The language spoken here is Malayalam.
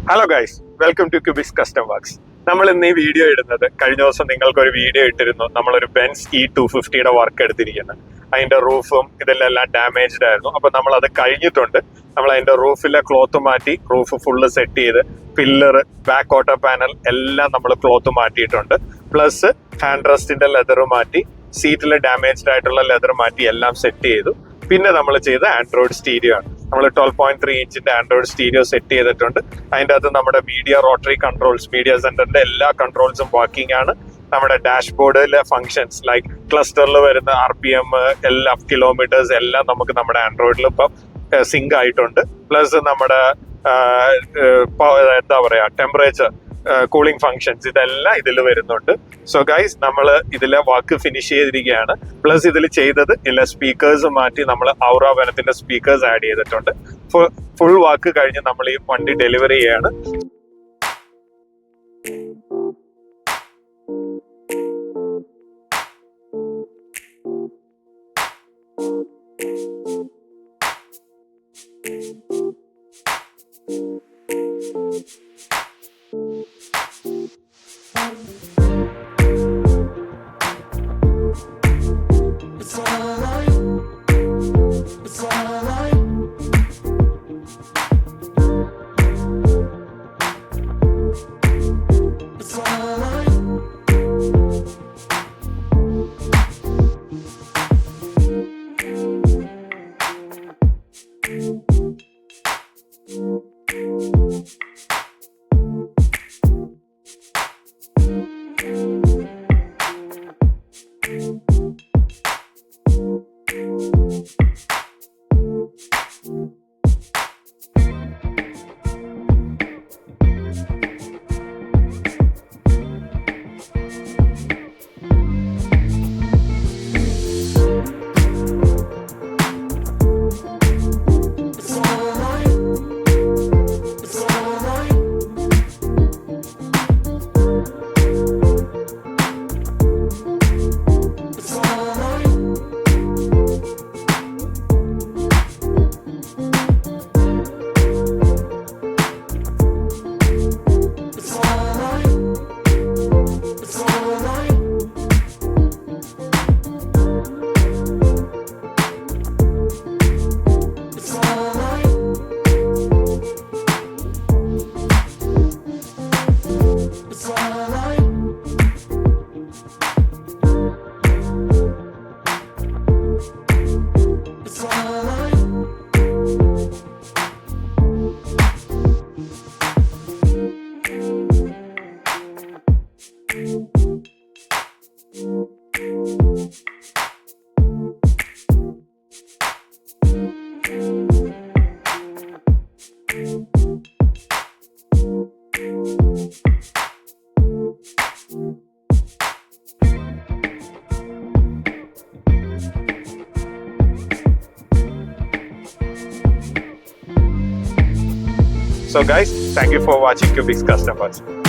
Hello guys, welcome to Cubix Custom Works. നമ്മൾ ഇന്ന് ഈ വീഡിയോ ഇടുന്നത്, കഴിഞ്ഞ ദിവസം നിങ്ങൾക്കൊരു വീഡിയോ ഇട്ടിരുന്നു. നമ്മളൊരു ബെൻസ് E250 വർക്ക് എടുത്തിരിക്കുന്നത്. അതിന്റെ റൂഫും ഇതെല്ലാം ഡാമേജ്ഡ് ആയിരുന്നു. അപ്പൊ നമ്മൾ അത് കഴിഞ്ഞിട്ടുണ്ട്. നമ്മൾ അതിന്റെ റൂഫിലെ ക്ലോത്ത് മാറ്റി, റൂഫ് ഫുള്ള് സെറ്റ് ചെയ്ത്, പില്ലർ, ബാക്ക് ക്വാർട്ടർ പാനൽ എല്ലാം നമ്മൾ ക്ലോത്ത് മാറ്റിയിട്ടുണ്ട്. പ്ലസ് ഹാൻഡ് റെസ്റ്റിന്റെ ലെതർ മാറ്റി, സീറ്റിലെ ഡാമേജ്ഡ് ആയിട്ടുള്ള ലെതർ മാറ്റി എല്ലാം സെറ്റ് ചെയ്തു. പിന്നെ നമ്മൾ ചെയ്ത ആൻഡ്രോയിഡ് സ്റ്റീരിയോ ആണ്. നമ്മൾ 12.3 ഇഞ്ചിന്റെ ആൻഡ്രോയിഡ് സ്റ്റീരിയോ സെറ്റ് ചെയ്തിട്ടുണ്ട്. അതിൻ്റെ അകത്ത് നമ്മുടെ മീഡിയ റോട്ടറി കൺട്രോൾസ്, മീഡിയ സെന്ററിന്റെ എല്ലാ കൺട്രോൾസും വർക്കിംഗ് ആണ്. നമ്മുടെ ഡാഷ്ബോർഡിലെ ഫങ്ഷൻസ് ലൈക്ക് ക്ലസ്റ്ററിൽ വരുന്ന RPM, എല്ലാ കിലോമീറ്റേഴ്സ് എല്ലാം നമുക്ക് നമ്മുടെ ആൻഡ്രോയിഡിൽ ഇപ്പം സിങ്ക് ആയിട്ടുണ്ട്. പ്ലസ് നമ്മുടെ എന്താ പറയാ, ടെമ്പറേച്ചർ, കൂളിംഗ് ഫങ്ഷൻസ് ഇതെല്ലാം ഇതിൽ വരുന്നുണ്ട്. സോ ഗൈസ്, നമ്മൾ ഇതിലെ വർക്ക് ഫിനിഷ് ചെയ്തിരിക്കുകയാണ്. പ്ലസ് ഇതിൽ ചെയ്തത് ഇല്ല, സ്പീക്കേഴ്സ് മാറ്റി നമ്മൾ ഔറ വനത്തിന്റെ സ്പീക്കേഴ്സ് ആഡ് ചെയ്തിട്ടുണ്ട്. ഫുൾ വർക്ക് കഴിഞ്ഞ് നമ്മൾ ഈ വണ്ടി ഡെലിവറി ചെയ്യാണ്. So guys, thank you for watching Cubics Custom Works.